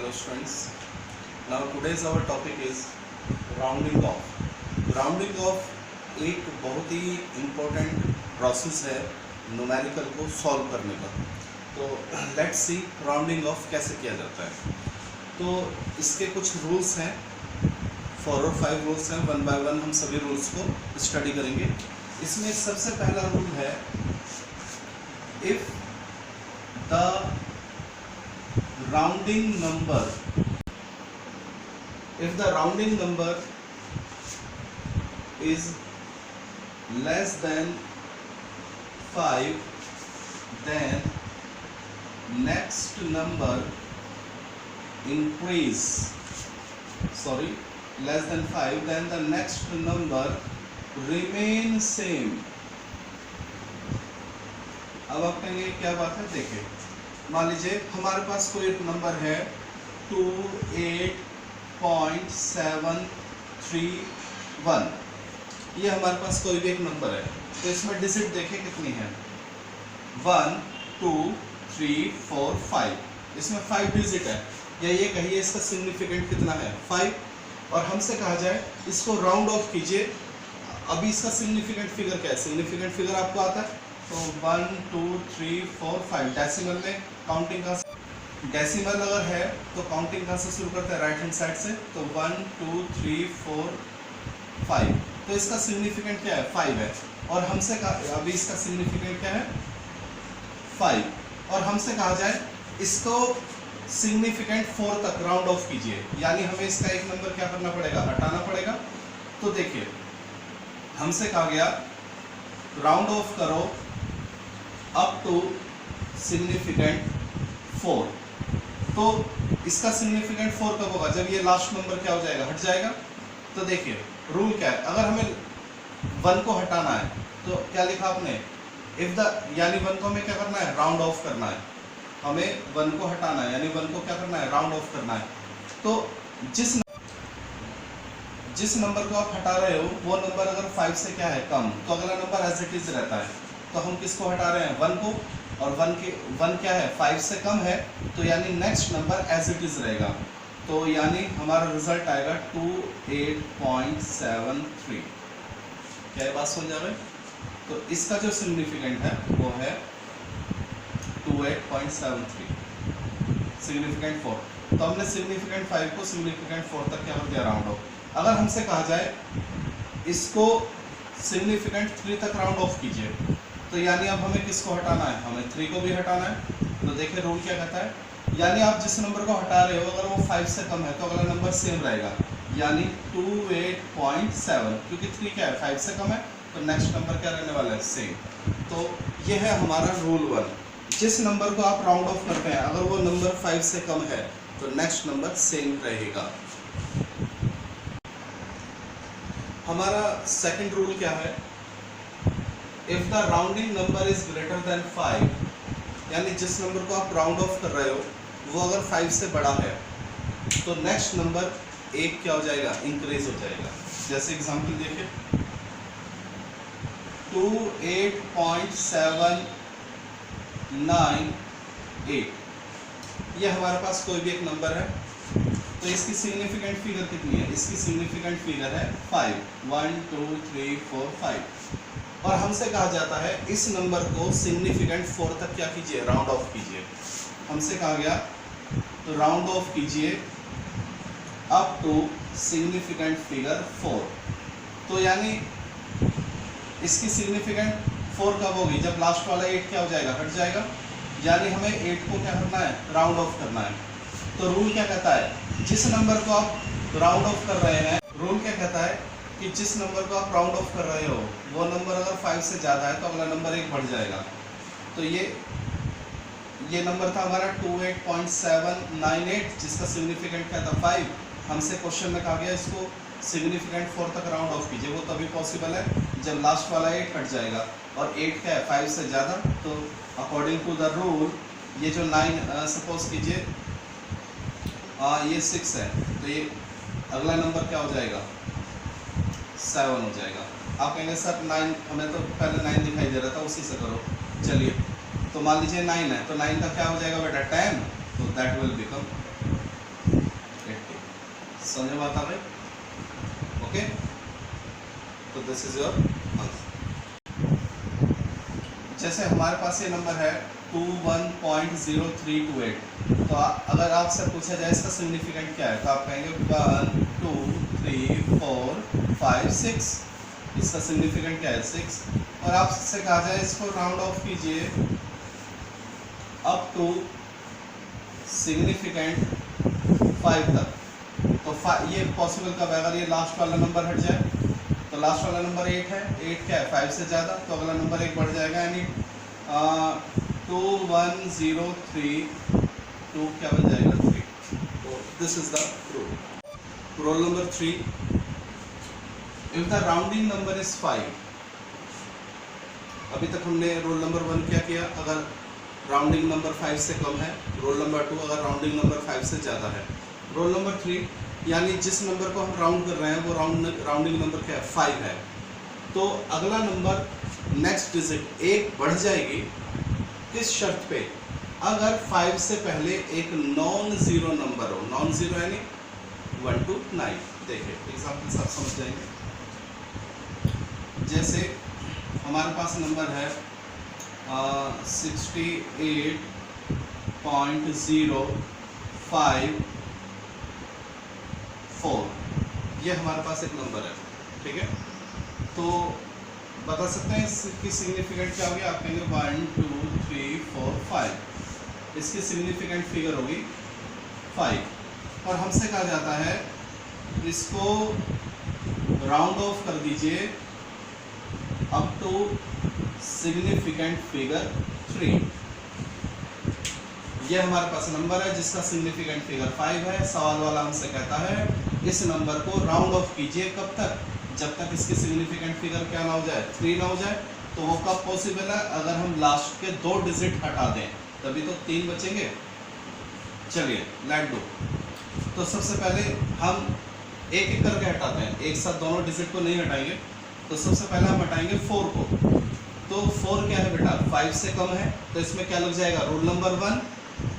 Hello students. Now today's our topic is rounding off. Rounding off एक बहुत ही important process है numerical को solve करने का। तो लेट्स सी राउंडिंग ऑफ कैसे किया जाता है। तो इसके कुछ रूल्स हैं, 4 और 5 रूल्स हैं। वन बाय वन हम सभी रूल्स को स्टडी करेंगे। इसमें सबसे पहला रूल है, if the rounding number is less than 5, then next number less than 5, then the next number remain same. अब आप कहेंगे क्या बात है, देखिए मान लीजिए हमारे पास कोई एक नंबर है 28.731, ये हमारे पास कोई भी एक नंबर है। तो इसमें डिजिट देखें कितनी है, 1 2 3 4 5, इसमें 5 डिजिट है। या ये कहिए इसका सिग्निफिकेंट कितना है, 5। और हमसे कहा जाए इसको राउंड ऑफ कीजिए। अभी इसका सिग्निफिकेंट फिगर क्या है, सिग्निफिकेंट फिगर आपको आता है। तो 1 2 3 4 5 डेसिमल में काउंटिंग का, डेसिमल अगर है तो काउंटिंग कहाँ से शुरू करते हैं, राइट हैंड साइड से। तो 1 2 3 4 5, तो इसका सिग्निफिकेंट क्या है, 5 है। और हमसे कहा, अभी इसका सिग्निफिकेंट क्या है, 5। और हमसे कहा जाए इसको सिग्निफिकेंट 4 तक राउंड ऑफ कीजिए, यानी हमें इसका एक नंबर क्या करना पड़ेगा, हटाना पड़ेगा। तो देखिए हमसे कहा गया राउंड ऑफ करो अप टू सिग्निफिकेंट 4। तो इसका सिग्निफिकेंट 4 कब होगा, जब ये लास्ट नंबर क्या हो जाएगा, हट जाएगा। तो देखिए रूल क्या है, अगर हमें 1 को हटाना है तो क्या लिखा आपने, इफ द, यानी 1 को हमें क्या करना है, राउंड ऑफ करना है। हमें 1 को हटाना है, यानी 1 को क्या करना है, राउंड ऑफ करना है। तो जिस नंबर को आप हटा रहे हो वो नंबर अगर 5 से क्या है, कम, तो अगला नंबर एज इट इज रहता है। तो हम किसको हटा रहे हैं, 1 को। और 1 क्या है, 5 से कम है, तो यानी next number as it is रहेगा। तो यानी हमारा रिजल्ट आएगा 28.73। क्या ये बात समझ आ रही है। तो इसका जो सिग्निफिकेंट है वो है 28.73, सिग्निफिकेंट 4। तो हमने सिग्निफिकेंट 5 को सिग्निफिकेंट 4 तक क्या कर दिया, राउंड ऑफ। अगर हमसे कहा जाए इसको सिग्निफिकेंट 3 तक राउंड ऑफ कीजिए, तो यानी अब हमें किसको हटाना है, हमें 3 को भी हटाना है। तो देखिए रूल क्या कहता है, यानी आप जिस नंबर को हटा रहे हो अगर वो 5 से कम है तो अगला नंबर सेम रहेगा, यानी 28.7, क्योंकि 3 क्या है, 5 से कम है, तो नेक्स्ट नंबर क्या रहने वाला है, सेम। तो ये है हमारा रूल 1। जिस नंबर को आप राउंड ऑफ करते हैं अगर वो नंबर 5 से कम है तो नेक्स्ट नंबर सेम रहेगा। हमारा सेकंड रूल क्या है, if the rounding number is greater than 5, यानी जिस नंबर को आप राउंड ऑफ कर रहे हो वो अगर 5 से बड़ा है तो नेक्स्ट नंबर एक क्या हो जाएगा, इंक्रीज हो जाएगा। जैसे एग्जांपल देखिए 28.798, ये हमारे पास कोई भी एक नंबर है। तो इसकी सिग्निफिकेंट फिगर कितनी है, इसकी सिग्निफिकेंट फिगर है 5, 1 2 3 4 5। और हमसे कहा जाता है इस नंबर को सिग्निफिकेंट 4 तक क्या कीजिए, राउंड ऑफ कीजिए। हमसे कहा गया तो राउंड ऑफ कीजिए अप टू सिग्निफिकेंट फिगर 4। तो यानी इसकी सिग्निफिकेंट 4 कब होगी, जब लास्ट वाला 8 क्या हो जाएगा, हट जाएगा। यानी हमें 8 को क्या करना है, राउंड ऑफ करना है। तो रूल क्या कहता है, जिस नंबर को आप राउंड ऑफ कर रहे हैं, रूल क्या कहता है कि जिस नंबर को आप राउंड ऑफ कर रहे हो वो नंबर अगर 5 से ज़्यादा है तो अगला नंबर 1 बढ़ जाएगा। तो ये नंबर था हमारा 28.798, जिसका सिग्निफिकेंट क्या था, 5। हमसे क्वेश्चन में कहा गया इसको सिग्निफिकेंट 4 तक राउंड ऑफ कीजिए। वो तभी पॉसिबल है जब लास्ट वाला 8 हट जाएगा। और 8 क्या है, 5 से ज़्यादा। तो अकॉर्डिंग टू द रूल ये जो 9 सपोज कीजिए ये 6 है, तो ये अगला नंबर क्या हो जाएगा, 7 हो जाएगा। आप कहेंगे सर 9, हमें तो पहले 9 दिखाई दे रहा था, उसी से करो। चलिए, तो मान लीजिए 9 है, तो 9 का क्या हो जाएगा बेटा 10, तो दैट विल बिकम समझ में आता भाई? ओके, तो दिस इज योर आंसर। जैसे हमारे पास ये नंबर है 21.0328, तो अगर आपसे पूछा जाए इसका सिग्निफिकेंट क्या है, तो आप कहेंगे 1 2 3 4 5 6। इसका सिग्निफिकेंट क्या है? 6। और आपसे कहा जाए इसको राउंड ऑफ कीजिए अप टू सिग्निफिकेंट 5 तक, तो ये पॉसिबल कब है? अगर ये लास्ट वाला नंबर हट जाए, तो लास्ट वाला नंबर 8 है, 8 क्या है? 5 से ज़्यादा, तो अगला नंबर 1 बढ़ जाएगा, यानी 2103 क्या बन जाएगा? 3। तो this is the rule. Rule number 3, if the rounding number is 5। अभी तक हमने रोल नंबर 1 क्या किया? अगर राउंडिंग नंबर 5 से कम है। रोल नंबर 2 अगर राउंडिंग नंबर 5 से ज़्यादा है। रोल नंबर 3 यानी जिस नंबर को हम राउंड कर रहे हैं वो राउंडिंग नंबर क्या है? 5 है। तो अगला नंबर नेक्स्ट डिजिट 1 बढ़ जाएगी, किस शर्त पे? अगर 5 से पहले एक नॉन ज़ीरो नंबर हो। नॉन ज़ीरो यानी 1 to 9। देखिए एग्जाम्पल से आप समझ जाएंगे। जैसे हमारे पास नंबर है 68.054, ये हमारे पास एक नंबर है, ठीक है? तो बता सकते हैं इसकी सिग्निफिकेंट क्या होगी? आप कहेंगे 1 2 3 4 5। इसकी सिग्निफिकेंट फिगर होगी 5। और हमसे कहा जाता है इसको राउंड ऑफ कर दीजिए अप टू सिग्निफिकेंट फिगर 3। ये हमारे पास नंबर है जिसका सिग्निफिकेंट फिगर 5 है। सवाल वाला हमसे कहता है इस नंबर को राउंड ऑफ कीजिए, कब तक? जब तक इसकी सिग्निफिकेंट फिगर क्या ना हो जाए? 3 ना हो जाए। तो वो कब पॉसिबल है? अगर हम लास्ट के 2 डिजिट हटा दें, तभी तो 3 बचेंगे। चलिए लेट डू। तो सबसे पहले हम एक एक करके हटाते हैं, एक साथ दोनों डिजिट को नहीं हटाएंगे। तो सबसे पहले हम हटाएंगे 4 को। तो 4 क्या है बेटा? 5 से कम है, तो इसमें क्या लग जाएगा? रूल नंबर 1,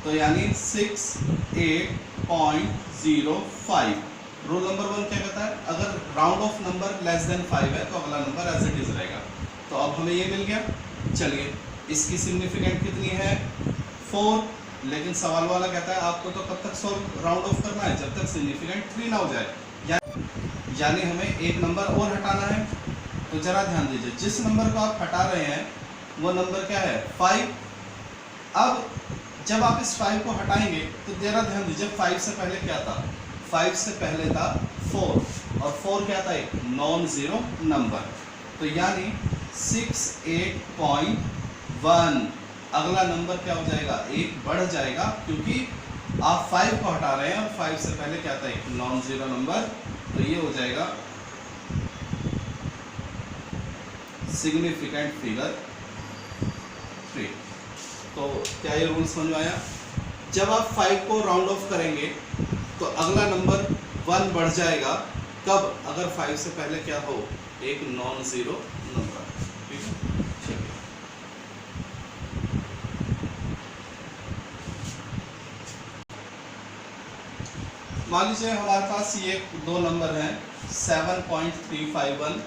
तो यानी 68.05। रूल नंबर 1 क्या कहता है? अगर round of number less than 5 है तो अगला नंबर एज इट इज रहेगा। तो अब हमें ये मिल गया। चलिए इसकी सिग्निफिकेंट कितनी है? 4। लेकिन सवाल वाला कहता है आपको तो कब तक राउंड ऑफ करना है? जब तक सिग्निफिकेंट 3 ना हो जाए, यानी हमें एक नंबर और हटाना है। तो जरा ध्यान दीजिए, जिस नंबर को आप हटा रहे हैं वो नंबर क्या है? 5। अब जब आप इस 5 को हटाएंगे तो जरा ध्यान दीजिए, 5 से पहले क्या था? 5 से पहले था 4, और 4 क्या था? एक नॉन ज़ीरो नंबर। तो यानी 68.1। अगला नंबर क्या हो जाएगा? 1 बढ़ जाएगा, क्योंकि आप 5 को हटा रहे हैं और 5 से पहले क्या था? एक नॉन ज़ीरो नंबर। तो ये हो जाएगा सिग्निफिकेंट फिगर 3। तो क्या ये रूल समझ में आया? जब आप 5 को राउंड ऑफ करेंगे तो अगला नंबर 1 बढ़ जाएगा। कब? अगर 5 से पहले क्या हो? एक नॉन ज़ीरो नंबर। ठीक है, चलिए मान लीजिए हमारे पास ये 2 नंबर हैं 7.351,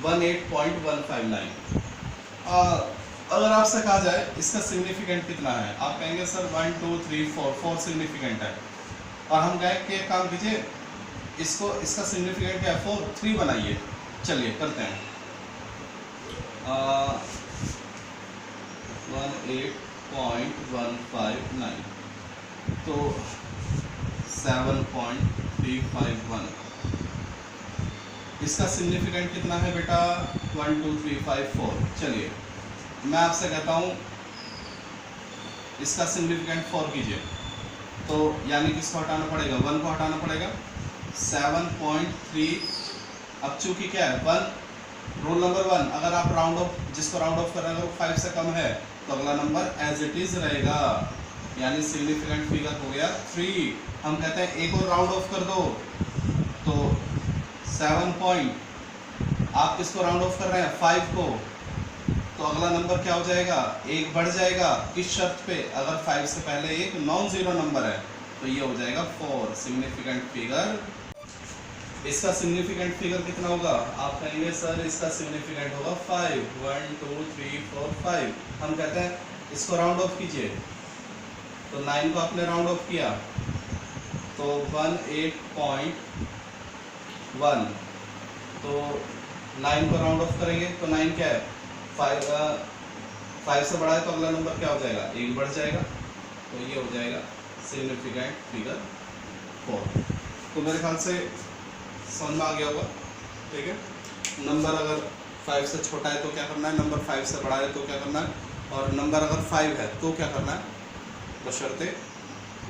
18.159। अगर आपसे कहा जाए इसका सिग्निफिकेंट कितना है, आप कहेंगे सर 1 2 3 4 सिग्निफिकेंट है। और हम कहें कि एक काम कीजिए, इसका सिग्निफिकेंट क्या है? 4, 3 बनाइए। चलिए करते हैं। 18.159 तो 7.351, इसका सिग्निफिकेंट कितना है बेटा? 1 2 3 5 4। चलिए मैं आपसे कहता हूँ इसका सिग्निफिकेंट 4 कीजिए। तो यानी किसको हटाना पड़ेगा? 1 को हटाना पड़ेगा। 7.3, अब चूंकि क्या है 1, रूल नंबर 1, अगर आप राउंड ऑफ, जिसको राउंड ऑफ कर रहे हैं अगर वो 5 से कम है तो अगला नंबर एज इट इज रहेगा, यानी सिग्निफिकेंट फिगर हो गया 3। हम कहते हैं एक और राउंड ऑफ कर दो, तो 7 पॉइंट, आप किसको राउंड ऑफ कर रहे हैं? 5 को। तो अगला नंबर क्या हो जाएगा? 1 बढ़ जाएगा। किस शर्त पे? अगर 5 से पहले एक नॉन ज़ीरो नंबर है, तो ये हो जाएगा 4, सिग्निफिकेंट फिगर इसका सिग्निफिकेंट फिगर कितना होगा? आप कहेंगे सर इसका सिग्निफिकेंट होगा 5, 1 2 3 4 5। हम कहते हैं इसको राउंड ऑफ कीजिए, तो 9 को आपने राउंड ऑफ किया तो 18.1, तो 9 को राउंड ऑफ करेंगे तो 9 क्या है? 5 से बड़ा है तो अगला नंबर क्या हो जाएगा? 1 बढ़ जाएगा, तो ये हो जाएगा सिग्निफिकेंट फिगर 4। तो मेरे ख्याल से समझ में आ गया होगा, ठीक है। नंबर अगर 5 से छोटा है तो क्या करना है, नंबर 5 से बड़ा है तो क्या करना है, और नंबर अगर 5 है तो क्या करना है, बशर्ते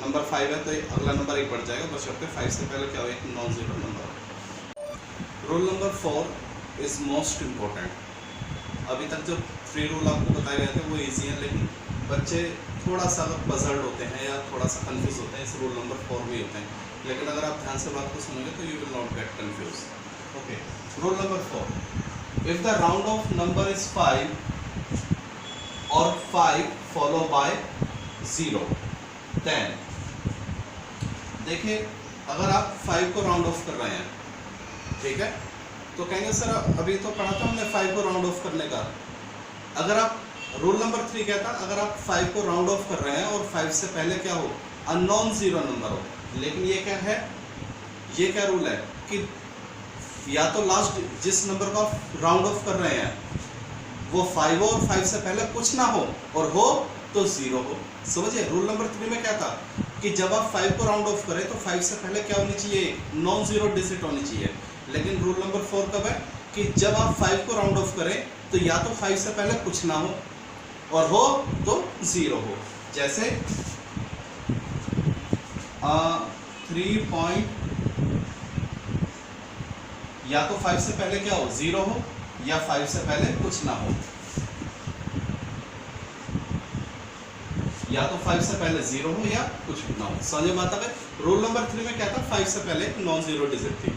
नंबर 5 है तो अगला नंबर 1 बढ़ जाएगा, बशर्ते 5 से पहले क्या हो, एक नॉन जीरो नंबर हो। Rule number 4 is most important. अभी तक जो 3 रूल आपको बताए गए थे वो ईजी हैं, लेकिन बच्चे थोड़ा सा अगर पजल्ड होते हैं या थोड़ा सा कंफ्यूज होते हैं, इस रूल नंबर 4 में होते हैं, लेकिन अगर आप ध्यान से बात को सुनोगे तो you will not get confuse. Okay, rule number 4, if the round of number is 5 और 5 फॉलो बाय 0, देन देखिए अगर आप 5 को राउंड ऑफ कर रहे हैं, ठीक है, तो कहेंगे सर अभी तो पढ़ा था हमने 5 को राउंड ऑफ करने का। अगर आप रूल नंबर 3 कहता अगर आप 5 को राउंड ऑफ कर रहे हैं और 5 से पहले क्या हो, अननोन जीरो नंबर हो, लेकिन ये क्या है, ये क्या रूल है कि या तो लास्ट जिस नंबर को आप राउंड ऑफ कर रहे हैं वो 5 हो और 5 से पहले कुछ ना हो, और हो तो 0 हो। समझिए, रूल नंबर 3 में क्या था कि जब आप 5 को राउंड ऑफ करें तो 5 से पहले क्या होनी चाहिए, नॉन जीरो डिजिट होनी चाहिए। लेकिन रूल नंबर 4 कब है कि जब आप 5 को राउंड ऑफ करें तो या तो 5 से पहले कुछ ना हो, और हो तो 0 हो। जैसे 3 या तो 5 से पहले क्या हो, 0 हो, या 5 से पहले कुछ ना हो, या तो 5 से पहले 0 हो या कुछ ना हो। समझ में आता है? रूल नंबर 3 में क्या था, 5 से पहले नॉन जीरो डिजिट थी।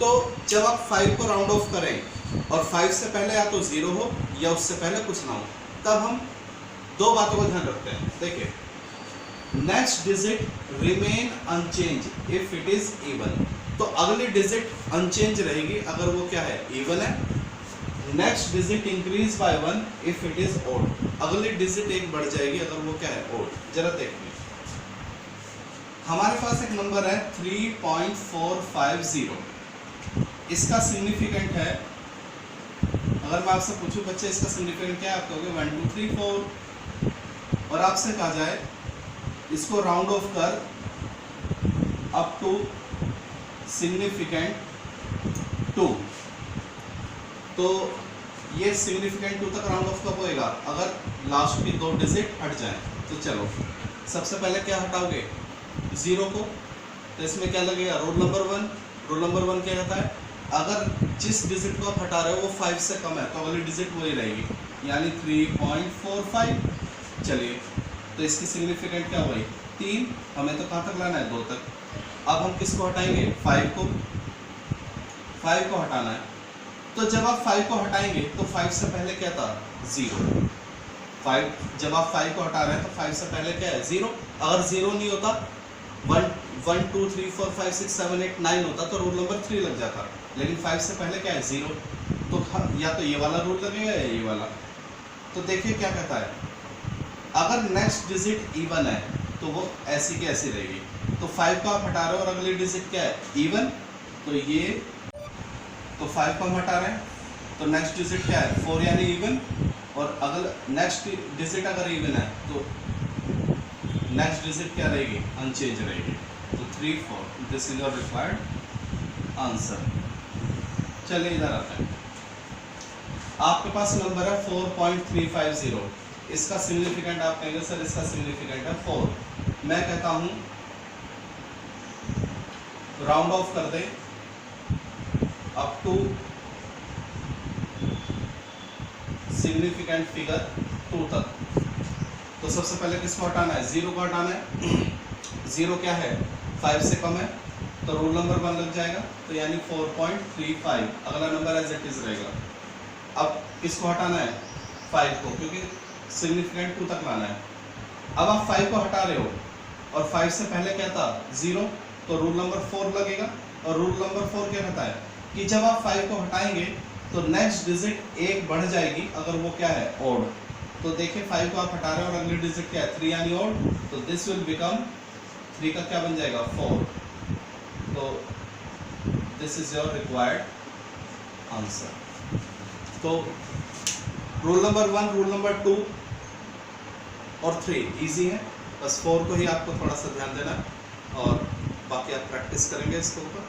तो जब आप 5 को राउंड ऑफ करें और 5 से पहले या तो 0 हो या उससे पहले कुछ ना हो, तब हम 2 बातों का ध्यान रखते हैं। देखिए, next digit remain unchange if it is even, तो अगली डिजिट अनचेंज रहेगी अगर वो क्या है, इवन है। Next digit increase by 1 if it is odd, अगली डिजिट 1 बढ़ जाएगी अगर वो क्या है, ऑड। जरा देखिए, हमारे पास एक नंबर है 3.450, इसका सिग्निफिकेंट है, अगर मैं आपसे पूछूं बच्चे इसका सिग्निफिकेंट क्या है, आप कहोगे 1 2 3 4, और आपसे कहा जाए इसको राउंड ऑफ कर अप टू सिग्निफिकेंट 2, तो ये सिग्निफिकेंट 2 तक राउंड ऑफ कब होएगा, अगर लास्ट की 2 डिजिट हट जाएं। तो चलो सबसे पहले क्या हटाओगे, 0 को, तो इसमें क्या लगेगा, रूल नंबर 1। रूल नंबर 1 क्या कहता है, अगर जिस डिजिट को आप हटा रहे हो वो 5 से कम है तो अगली डिजिट वही रहेगी, यानी 3.45। चलिए, तो इसकी सिग्निफिकेंट क्या हुई, 3, हमें तो कहाँ तक लाना है, 2 तक। अब हम किसको हटाएंगे, 5 को हटाना है। तो जब आप 5 को हटाएंगे तो 5 से पहले क्या था, 0। 5 जब आप 5 को हटा रहे हैं तो 5 से पहले क्या है, 0। अगर 0 नहीं होता, 1 2 3 4 5 6 7 8 9 होता तो रूल नंबर 3 लग जाता, लेकिन 5 से पहले क्या है, 0। तो या तो ये वाला रूल लगेगा या ये वाला। तो देखिए क्या कहता है, अगर नेक्स्ट डिजिट इवन है तो वो ऐसी की ऐसी रहेगी। तो 5 को आप हटा रहे हो और अगली डिजिट क्या है, इवन, तो ये, तो 5 को हम हटा रहे हैं तो नेक्स्ट डिजिट क्या है, 4 यानी इवन, और अगर नेक्स्ट डिजिट अगर इवन है तो नेक्स्ट डिजिट क्या रहेगी, अनचेंज रहेगी। तो 3 4, this is your required answer. चलिए इधर आते हैं, आपके पास नंबर है 4.350, इसका सिग्निफिकेंट आप कहेंगे सर इसका सिग्निफिकेंट है 4। मैं कहता हूं राउंड ऑफ कर दे अप टू सिग्निफिकेंट फिगर 2 तक। तो सबसे पहले किसको हटाना है, 0 को हटाना है। 0 क्या है, 5 से कम है, तो रूल नंबर 1 लग जाएगा, तो यानी 4.35, अगला नंबर एज इट इज रहेगा। अब किसको हटाना है, 5 को, क्योंकि सिग्निफिकेंट 2 तक लाना है। अब आप 5 को हटा रहे हो और 5 से पहले क्या था, 0, तो रूल नंबर 4 लगेगा, और रूल नंबर 4 क्या कहता है कि जब आप 5 को हटाएंगे तो नेक्स्ट डिजिट एक बढ़ जाएगी अगर वो क्या है ऑड। तो देखिए 5 को आप हटा रहे हैं और अगली डिजिट क्या है 3 यानी ऑड, तो दिस विल बिकम 3 का क्या बन जाएगा 4। तो this is your required answer. तो रूल नंबर 1, रूल नंबर 2 और 3 इजी है, बस 4 को ही आपको थोड़ा सा ध्यान देना और बाकी आप प्रैक्टिस करेंगे इसके ऊपर।